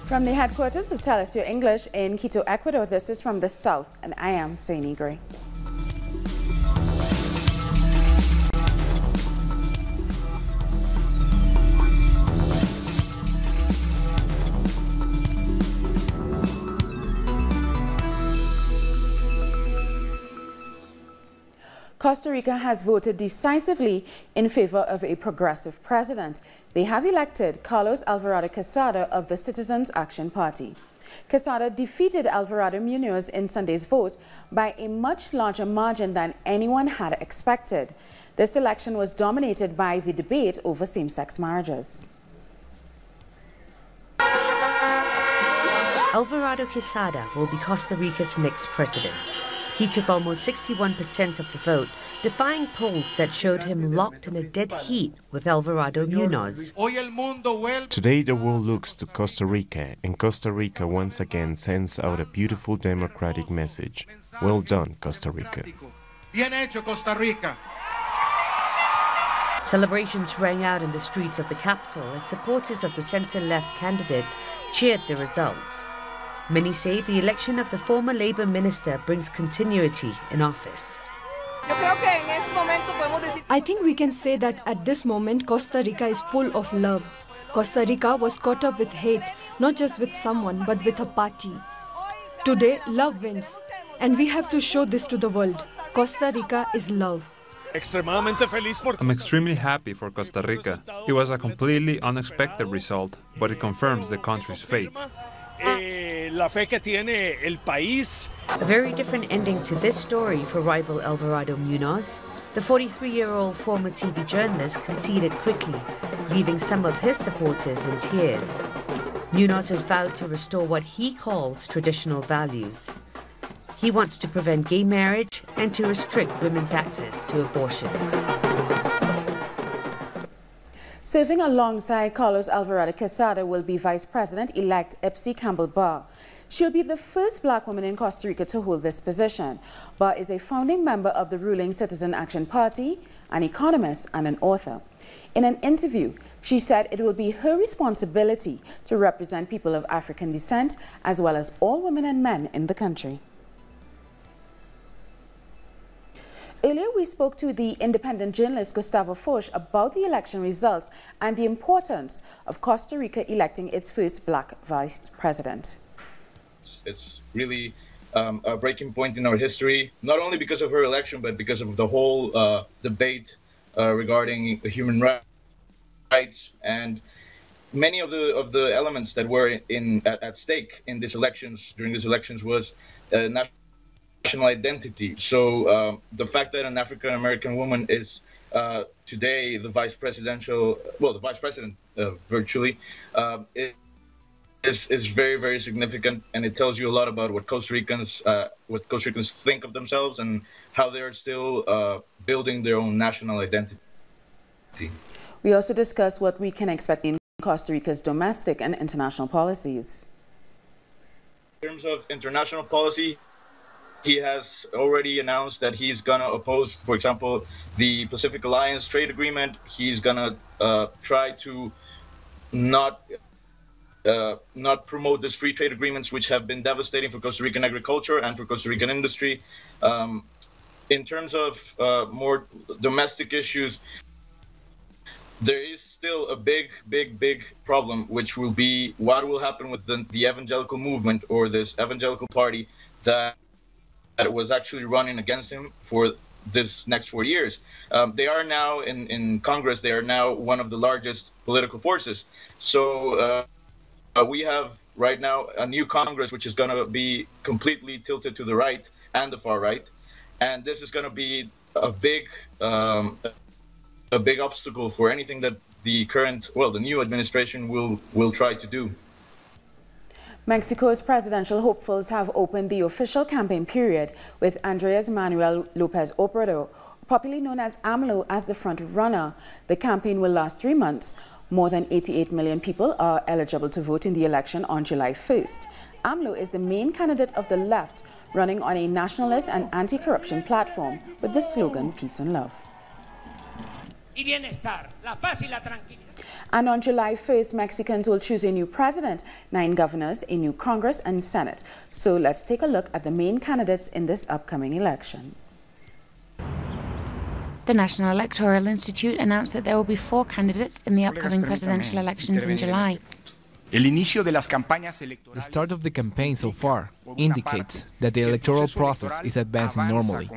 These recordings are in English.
From the headquarters of Tell Us Your English in Quito, Ecuador, this is From the South, and I am Saini Gray. Costa Rica has voted decisively in favor of a progressive president. They have elected Carlos Alvarado of the Citizens Action Party. Quesada defeated Alvarado Munoz in Sunday's vote by a much larger margin than anyone had expected. This election was dominated by the debate over same-sex marriages. Alvarado Quesada will be Costa Rica's next president. He took almost 61% of the vote, defying polls that showed him locked in a dead heat with Alvarado Munoz. Today the world looks to Costa Rica, and Costa Rica once again sends out a beautiful democratic message. Well done, Costa Rica. Bien hecho, Costa Rica. Celebrations rang out in the streets of the capital as supporters of the centre-left candidate cheered the results. Many say the election of the former Labour minister brings continuity in office. I think we can say that at this moment Costa Rica is full of love. Costa Rica was caught up with hate, not just with someone but with a party. Today love wins, and we have to show this to the world. Costa Rica is love. I'm extremely happy for Costa Rica. It was a completely unexpected result, but it confirms the country's fate. A very different ending to this story for rival Alvarado Munoz. The 43-year-old former TV journalist conceded quickly, leaving some of his supporters in tears. Munoz has vowed to restore what he calls traditional values. He wants to prevent gay marriage and to restrict women's access to abortions. Serving alongside Carlos Alvarado Quesada will be Vice President-elect Epsy Campbell Barr. She'll be the first black woman in Costa Rica to hold this position. Barr is a founding member of the ruling Citizen Action Party, an economist and an author. In an interview, she said it will be her responsibility to represent people of African descent as well as all women and men in the country. Earlier, we spoke to the independent journalist Gustavo Foch about the election results and the importance of Costa Rica electing its first black vice president. It's really a breaking point in our history, not only because of her election, but because of the whole debate regarding human rights and many of the elements that were at stake in these elections, during these elections, was national identity. So the fact that an African American woman is today the vice president virtually is very, very significant, and it tells you a lot about what Costa Ricans think of themselves and how they're still building their own national identity. We also discussed what we can expect in Costa Rica's domestic and international policies. In terms of international policy, he has already announced that he's going to oppose, for example, the Pacific Alliance trade agreement. He's going to try to not promote these free trade agreements, which have been devastating for Costa Rican agriculture and for Costa Rican industry. In terms of more domestic issues, there is still a big problem, which will be what will happen with the evangelical movement, or this evangelical party that was actually running against him for this next 4 years. They are now in Congress. They are now one of the largest political forces. So we have right now a new Congress, which is going to be completely tilted to the right and the far right. And this is going to be a big obstacle for anything that the new administration will try to do. Mexico's presidential hopefuls have opened the official campaign period with Andrés Manuel López Obrador, popularly known as AMLO, as the front runner. The campaign will last 3 months. More than 88 million people are eligible to vote in the election on July 1st. AMLO is the main candidate of the left, running on a nationalist and anti-corruption platform with the slogan Peace and Love. And on July 1st, Mexicans will choose a new president, 9 governors, a new Congress and Senate. So let's take a look at the main candidates in this upcoming election. The National Electoral Institute announced that there will be 4 candidates in the upcoming presidential elections in July. The start of the campaign so far indicates that the electoral process is advancing normally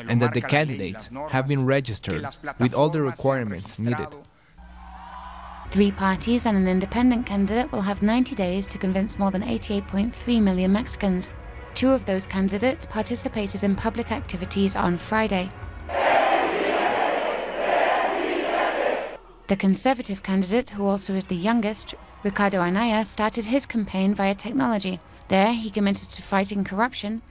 and that the candidates have been registered with all the requirements needed. 3 parties and an independent candidate will have 90 days to convince more than 88.3 million Mexicans. 2 of those candidates participated in public activities on Friday. The Conservative candidate, who also is the youngest, Ricardo Anaya, started his campaign via technology. There, he committed to fighting corruption,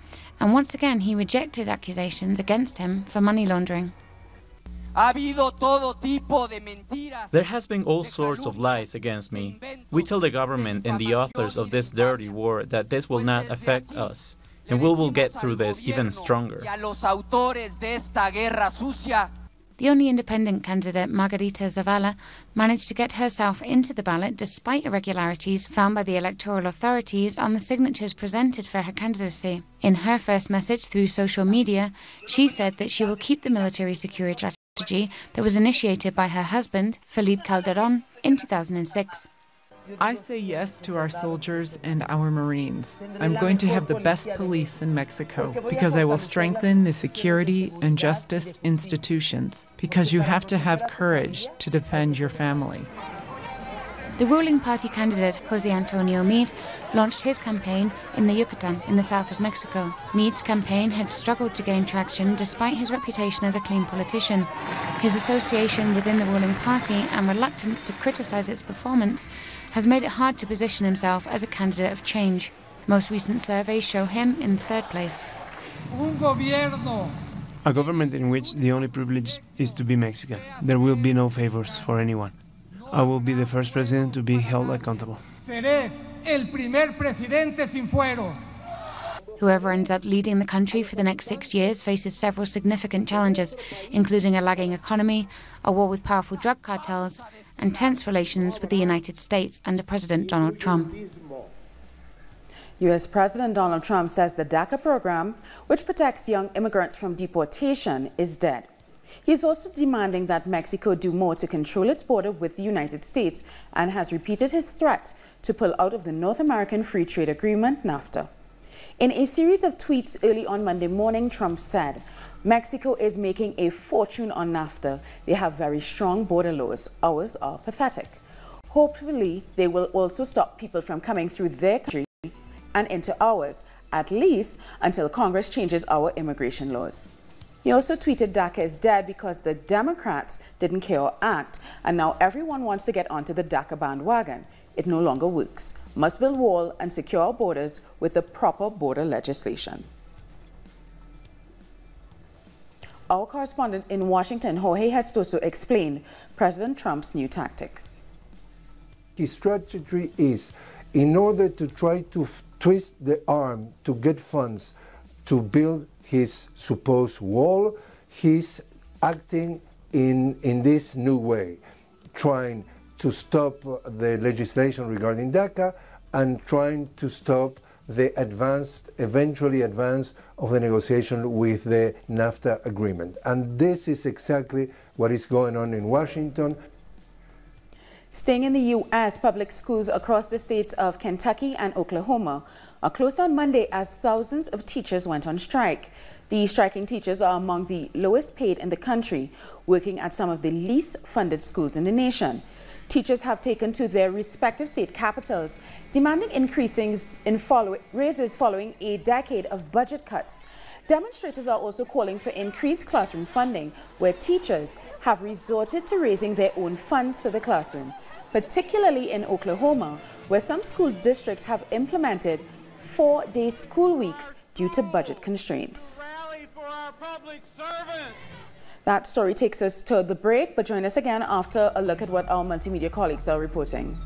and once again he rejected accusations against him for money laundering. There has been all sorts of lies against me. We tell the government and the authors of this dirty war that this will not affect us, and we will get through this even stronger. The only independent candidate, Margarita Zavala, managed to get herself into the ballot despite irregularities found by the electoral authorities on the signatures presented for her candidacy. In her first message through social media, she said that she will keep the military security strategy that was initiated by her husband, Felipe Calderón, in 2006. I say yes to our soldiers and our Marines. I'm going to have the best police in Mexico because I will strengthen the security and justice institutions, because you have to have courage to defend your family. The ruling party candidate, José Antonio Meade, launched his campaign in the Yucatan in the south of Mexico. Meade's campaign had struggled to gain traction despite his reputation as a clean politician. His association within the ruling party and reluctance to criticize its performance has made it hard to position himself as a candidate of change. Most recent surveys show him in 3rd place. A government in which the only privilege is to be Mexican. There will be no favors for anyone. I will be the first president to be held accountable. Whoever ends up leading the country for the next 6 years faces several significant challenges, including a lagging economy, a war with powerful drug cartels, and tense relations with the United States under President Donald Trump. U.S. President Donald Trump says the DACA program, which protects young immigrants from deportation, is dead. He's also demanding that Mexico do more to control its border with the United States and has repeated his threat to pull out of the North American Free Trade Agreement, NAFTA. In a series of tweets early on Monday morning, Trump said, Mexico is making a fortune on NAFTA. They have very strong border laws. Ours are pathetic. Hopefully, they will also stop people from coming through their country and into ours, at least until Congress changes our immigration laws. He also tweeted DACA is dead because the Democrats didn't care or act, and now everyone wants to get onto the DACA bandwagon. It no longer works. Must build wall and secure our borders with the proper border legislation. Our correspondent in Washington, Jorge Hestoso, explained President Trump's new tactics. His strategy is, in order to try to twist the arm to get funds to build his supposed wall, he's acting in this new way, trying to stop the legislation regarding DACA and trying to stop the eventually advance of the negotiation with the NAFTA agreement. And this is exactly what is going on in Washington. Staying in the U.S., public schools across the states of Kentucky and Oklahoma are closed on Monday as thousands of teachers went on strike. The striking teachers are among the lowest paid in the country, working at some of the least funded schools in the nation. Teachers have taken to their respective state capitals, demanding raises following a decade of budget cuts. Demonstrators are also calling for increased classroom funding, where teachers have resorted to raising their own funds for the classroom, particularly in Oklahoma, where some school districts have implemented 4-day school weeks due to budget constraints. That story takes us to the break, but join us again after a look at what our multimedia colleagues are reporting.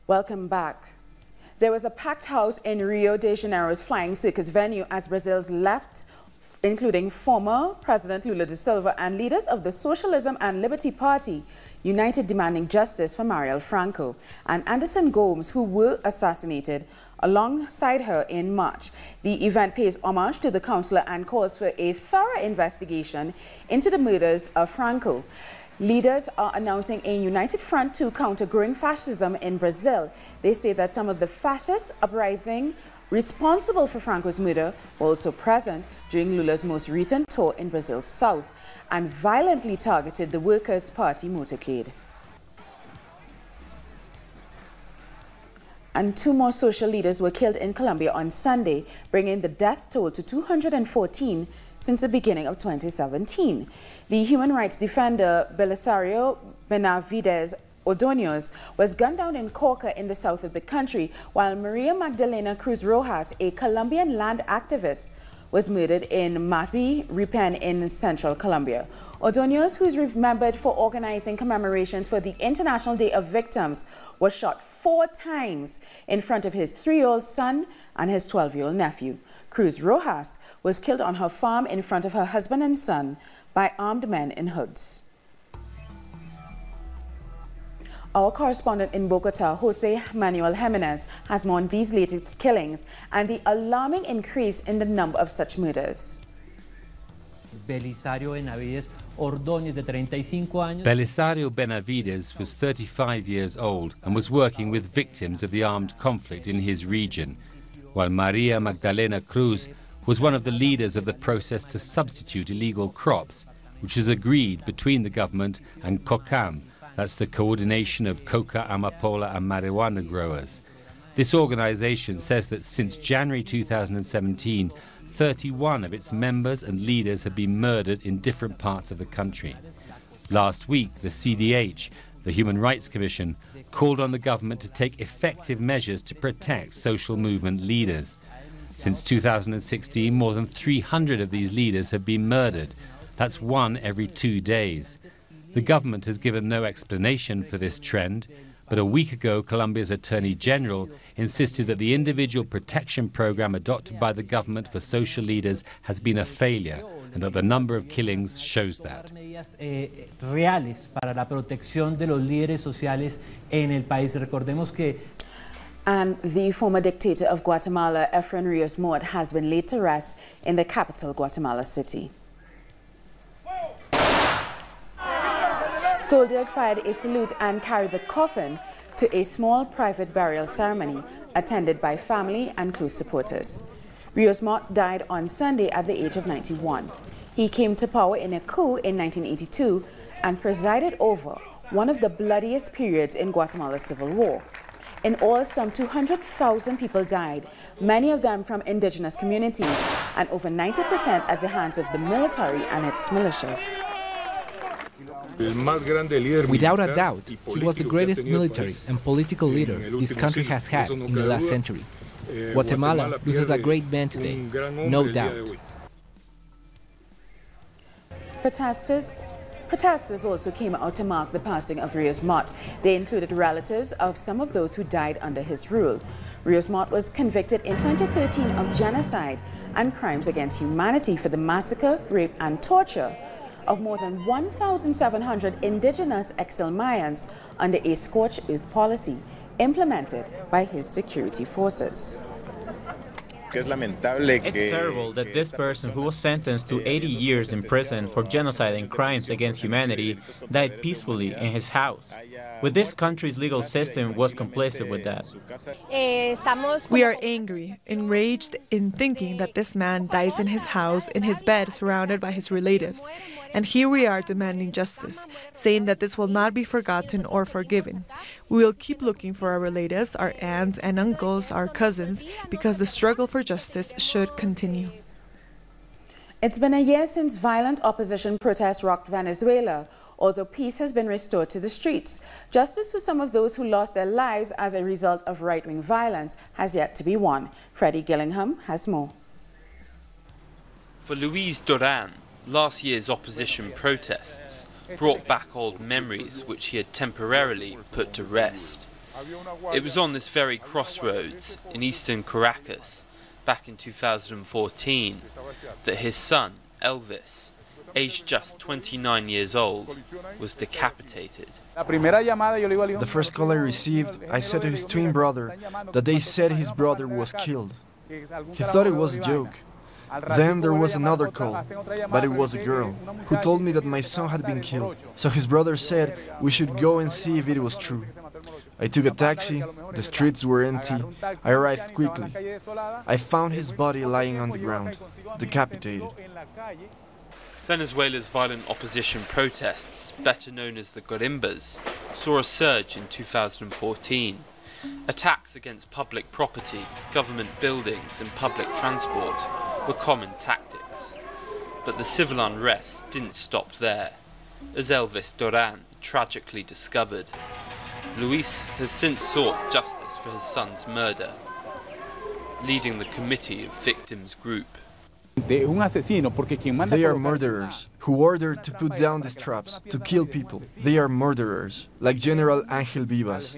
Welcome back. There was a packed house in Rio de Janeiro's Flying Circus venue as Brazil's left, including former President Lula da Silva and leaders of the Socialism and Liberty Party, united demanding justice for Marielle Franco and Anderson Gomes, who were assassinated alongside her in March. The event pays homage to the councillor and calls for a thorough investigation into the murders of Franco. Leaders are announcing a united front to counter growing fascism in Brazil. They say that some of the fascist uprising responsible for Franco's murder were also present during Lula's most recent tour in Brazil's south and violently targeted the Workers' Party motorcade. And 2 more social leaders were killed in Colombia on Sunday, bringing the death toll to 214 since the beginning of 2017. The human rights defender Belisario Benavides Ordóñez was gunned down in Cauca in the south of the country, while Maria Magdalena Cruz Rojas, a Colombian land activist, was murdered in Mapi, Ripen in central Colombia. Ordóñez, who is remembered for organizing commemorations for the International Day of Victims, was shot 4 times in front of his 3-year-old son and his 12-year-old nephew. Cruz Rojas was killed on her farm in front of her husband and son by armed men in hoods. Our correspondent in Bogota, Jose Manuel Jimenez, has mourned these latest killings and the alarming increase in the number of such murders. Belisario Benavides was 35 years old and was working with victims of the armed conflict in his region, while Maria Magdalena Cruz was one of the leaders of the process to substitute illegal crops, which was agreed between the government and COCAM, that's the Coordination of Coca, Amapola and Marijuana Growers. This organization says that since January 2017, 31 of its members and leaders have been murdered in different parts of the country. Last week, the CDH, the Human Rights Commission, called on the government to take effective measures to protect social movement leaders. Since 2016, more than 300 of these leaders have been murdered. That's 1 every 2 days. The government has given no explanation for this trend, but a week ago, Colombia's Attorney General insisted that the individual protection program adopted by the government for social leaders has been a failure, and that the number of killings shows that. And the former dictator of Guatemala, Efrain Rios Mort, has been laid to rest in the capital, Guatemala City. Soldiers fired a salute and carried the coffin to a small private burial ceremony attended by family and close supporters. Rios Mort died on Sunday at the age of 91. He came to power in a coup in 1982 and presided over one of the bloodiest periods in Guatemala's civil war. In all, some 200,000 people died, many of them from indigenous communities, and over 90% at the hands of the military and its militias. Without a doubt, he was the greatest military and political leader this country has had in the last century. Guatemala loses a great man today, no doubt. Protesters also came out to mark the passing of Rios Mort. They included relatives of some of those who died under his rule. Rios Mort was convicted in 2013 of genocide and crimes against humanity for the massacre, rape, and torture of more than 1,700 indigenous exiled Mayans under a scorched earth policy implemented by his security forces. It's terrible that this person, who was sentenced to 80 years in prison for genocide and crimes against humanity, died peacefully in his house. With this country's legal system was complicit with that. We are angry, enraged in thinking that this man dies in his house, in his bed, surrounded by his relatives. And here we are demanding justice, saying that this will not be forgotten or forgiven. We will keep looking for our relatives, our aunts and uncles, our cousins, because the struggle for justice should continue. It's been a year since violent opposition protests rocked Venezuela, although peace has been restored to the streets. Justice for some of those who lost their lives as a result of right-wing violence has yet to be won. Freddie Gillingham has more. For Luis Duran, last year's opposition protests brought back old memories which he had temporarily put to rest. It was on this very crossroads in eastern Caracas, back in 2014, that his son, Elvis, aged just 29 years old, was decapitated. The first call I received, I said to his twin brother that they said his brother was killed. He thought it was a joke. Then there was another call, but it was a girl, who told me that my son had been killed. So his brother said we should go and see if it was true. I took a taxi, the streets were empty, I arrived quickly. I found his body lying on the ground, decapitated. Venezuela's violent opposition protests, better known as the Garimbas, saw a surge in 2014. Attacks against public property, government buildings and public transport were common tactics. But the civil unrest didn't stop there, as Elvis Duran tragically discovered. Luis has since sought justice for his son's murder, leading the Committee of Victims group. They are murderers who ordered to put down these traps, to kill people. They are murderers, like General Angel Vivas.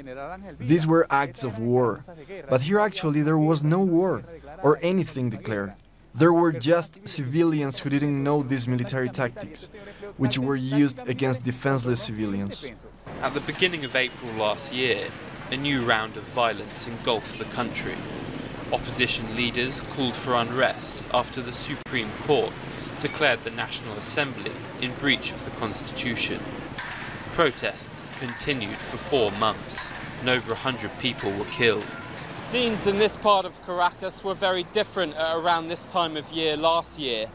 These were acts of war, but here actually there was no war or anything declared. There were just civilians who didn't know these military tactics, which were used against defenseless civilians. At the beginning of April last year, a new round of violence engulfed the country. Opposition leaders called for unrest after the Supreme Court declared the National Assembly in breach of the Constitution. Protests continued for 4 months, and over 100 people were killed. Scenes in this part of Caracas were very different at around this time of year last year.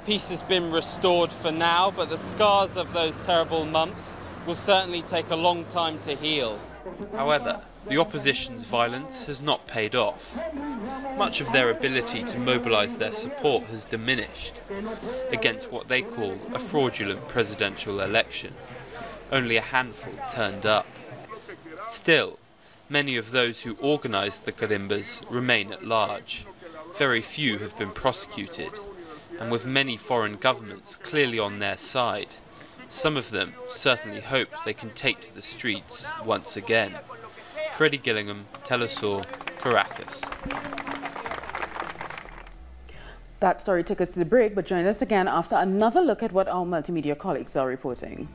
Peace has been restored for now, but the scars of those terrible months will certainly take a long time to heal. However, the opposition's violence has not paid off. Much of their ability to mobilize their support has diminished against what they call a fraudulent presidential election. Only a handful turned up. Still, many of those who organized the Garimbas remain at large. Very few have been prosecuted, and with many foreign governments clearly on their side, some of them certainly hope they can take to the streets once again. Freddie Gillingham, Telesur, Caracas. That story took us to the break, but join us again after another look at what our multimedia colleagues are reporting.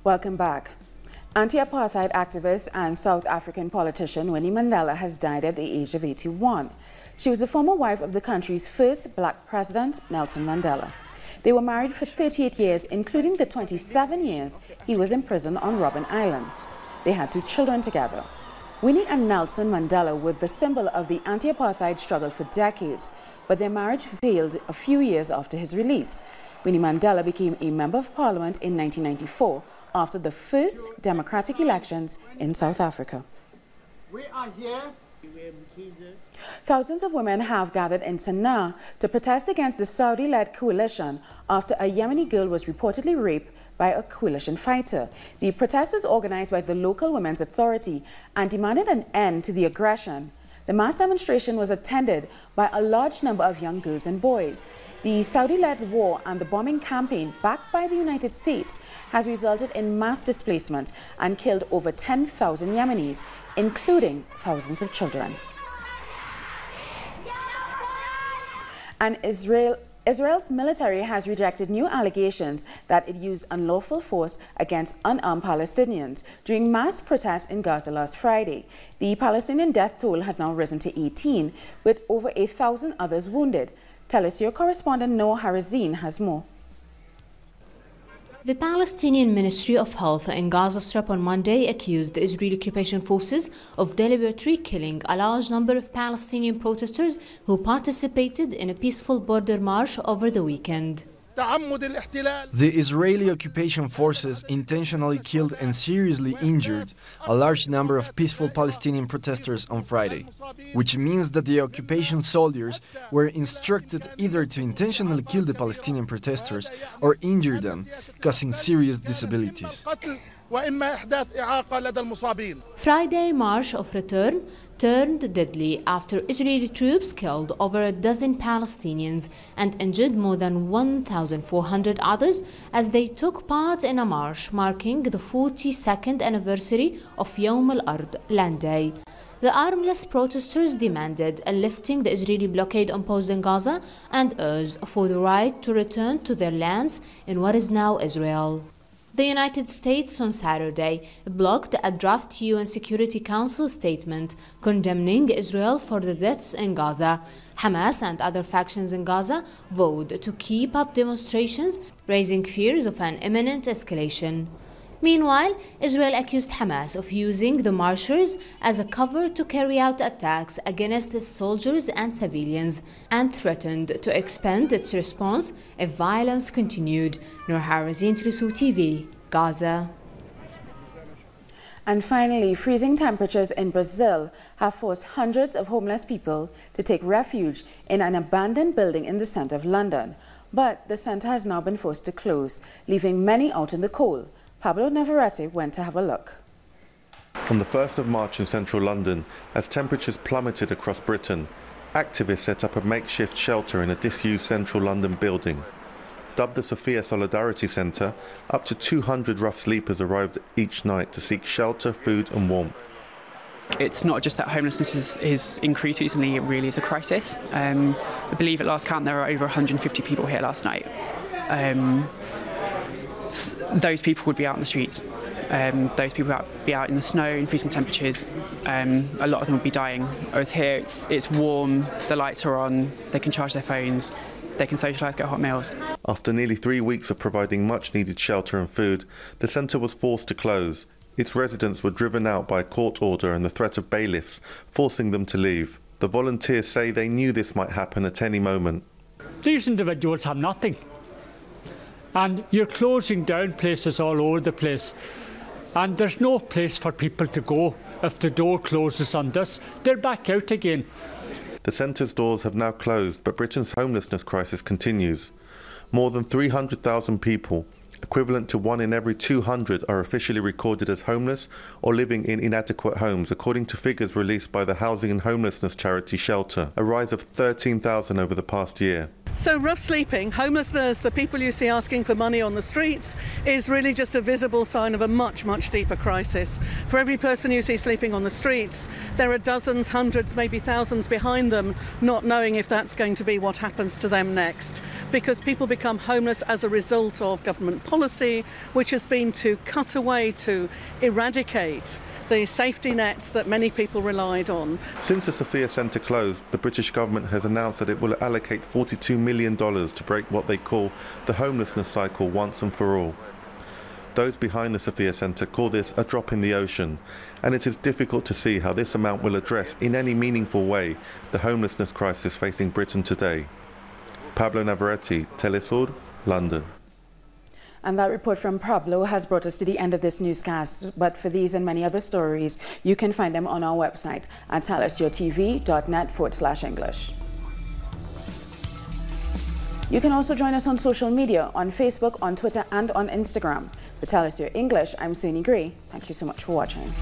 Welcome back. Anti-apartheid activist and South African politician Winnie Mandela has died at the age of 81. She was the former wife of the country's first black president, Nelson Mandela. They were married for 38 years, including the 27 years he was in prison on Robben Island. They had 2 children together. Winnie and Nelson Mandela were the symbol of the anti-apartheid struggle for decades, but their marriage failed a few years after his release. Winnie Mandela became a member of parliament in 1994 after the first democratic elections in South Africa. We are here. Thousands of women have gathered in Sana'a to protest against the Saudi-led coalition after a Yemeni girl was reportedly raped by a coalition fighter. The protest was organized by the local Women's Authority and demanded an end to the aggression. The mass demonstration was attended by a large number of young girls and boys. The Saudi-led war and the bombing campaign backed by the United States has resulted in mass displacement and killed over 10,000 Yemenis, including thousands of children. And Israel's military has rejected new allegations that it used unlawful force against unarmed Palestinians during mass protests in Gaza last Friday. The Palestinian death toll has now risen to 18, with over 1,000 others wounded. Telesur correspondent Noah Harazin has more. The Palestinian Ministry of Health in Gaza Strip on Monday accused the Israeli occupation forces of deliberately killing a large number of Palestinian protesters who participated in a peaceful border march over the weekend. The Israeli occupation forces intentionally killed and seriously injured a large number of peaceful Palestinian protesters on Friday, which means that the occupation soldiers were instructed either to intentionally kill the Palestinian protesters or injure them, causing serious disabilities. Friday March of Return turned deadly after Israeli troops killed over a dozen Palestinians and injured more than 1,400 others as they took part in a march marking the 42nd anniversary of Yawm al-Ard, Land Day. The armless protesters demanded a lifting the Israeli blockade imposed in Gaza and urged for the right to return to their lands in what is now Israel. The United States on Saturday blocked a draft UN Security Council statement condemning Israel for the deaths in Gaza. Hamas and other factions in Gaza vowed to keep up demonstrations, raising fears of an imminent escalation. Meanwhile, Israel accused Hamas of using the marchers as a cover to carry out attacks against its soldiers and civilians and threatened to expand its response if violence continued. Noor Harazin, Telesur TV, Gaza. And finally, freezing temperatures in Brazil have forced hundreds of homeless people to take refuge in an abandoned building in the center of London. But the center has now been forced to close, leaving many out in the cold. Pablo Navarrete went to have a look. On the 1st of March in central London, as temperatures plummeted across Britain, activists set up a makeshift shelter in a disused central London building. Dubbed the Sophia Solidarity Centre, up to 200 rough sleepers arrived each night to seek shelter, food and warmth. It's not just that homelessness is increased recently, it really is a crisis. I believe at last count there were over 150 people here last night. Those people would be out in the streets. Those people would be out in the snow in freezing temperatures. A lot of them would be dying. Whereas here it's warm, the lights are on, they can charge their phones, they can socialise, get hot meals. After nearly 3 weeks of providing much needed shelter and food, the centre was forced to close. Its residents were driven out by a court order and the threat of bailiffs, forcing them to leave. The volunteers say they knew this might happen at any moment. These individuals have nothing. And you're closing down places all over the place. And there's no place for people to go. If the door closes on this, they're back out again. The centre's doors have now closed, but Britain's homelessness crisis continues. More than 300,000 people, equivalent to 1 in every 200, are officially recorded as homeless or living in inadequate homes, according to figures released by the housing and homelessness charity Shelter, a rise of 13,000 over the past year. So rough sleeping, homelessness, the people you see asking for money on the streets, is really just a visible sign of a much, much deeper crisis. For every person you see sleeping on the streets, there are dozens, hundreds, maybe thousands behind them, not knowing if that's going to be what happens to them next. Because people become homeless as a result of government policy, which has been to cut away, to eradicate the safety nets that many people relied on. Since the Sophia Centre closed, the British government has announced that it will allocate $42 million to break what they call the homelessness cycle once and for all. Those behind the Sophia Centre call this a drop in the ocean, and it is difficult to see how this amount will address in any meaningful way the homelessness crisis facing Britain today. Pablo Navarrete, Telesur, London. And that report from Pablo has brought us to the end of this newscast. But for these and many other stories, you can find them on our website at tellusyourtv.net/English. You can also join us on social media, on Facebook, on Twitter, and on Instagram. For Tell Us Your English, I'm Suni Gray. Thank you so much for watching.